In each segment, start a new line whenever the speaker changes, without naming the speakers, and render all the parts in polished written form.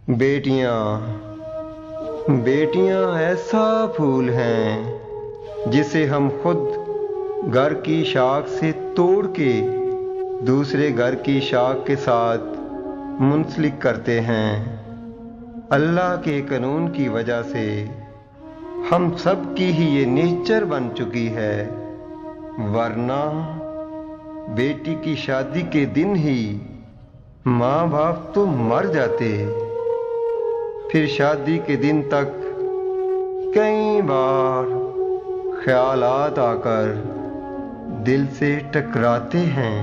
बेटियां बेटियां ऐसा फूल हैं जिसे हम खुद घर की शाख से तोड़ के दूसरे घर की शाख के साथ मुंसलिक करते हैं। अल्लाह के कानून की वजह से हम सब की ही ये नेचर बन चुकी है, वरना बेटी की शादी के दिन ही माँ बाप तो मर जाते। फिर शादी के दिन तक कई बार ख्यालात आकर दिल से टकराते हैं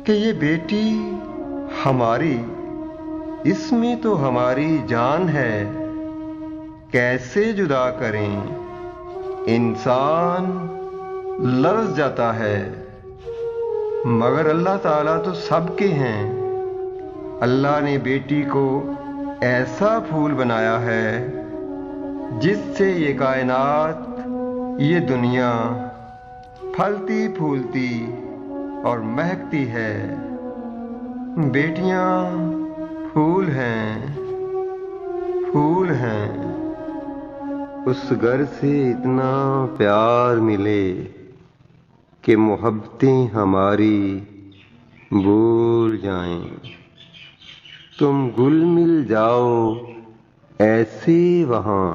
कि ये बेटी हमारी, इसमें तो हमारी जान है, कैसे जुदा करें। इंसान लरज़ जाता है, मगर अल्लाह ताला तो सबके हैं। अल्लाह ने बेटी को ऐसा फूल बनाया है जिससे ये कायनात, ये दुनिया फलती फूलती और महकती है। बेटियां फूल हैं, फूल हैं। उस घर से इतना प्यार मिले कि मोहब्बतें हमारी भूल जाएं। तुम गुल मिल जाओ ऐसे वहाँ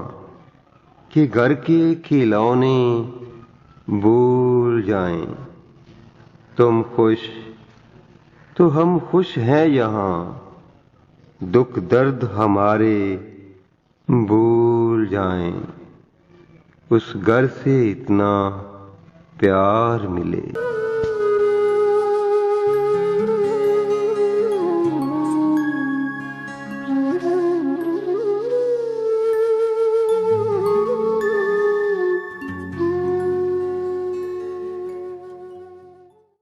कि घर के खिलौने भूल जाएं। तुम खुश तो हम खुश हैं यहाँ, दुख दर्द हमारे भूल जाएं। उस घर से इतना प्यार मिले।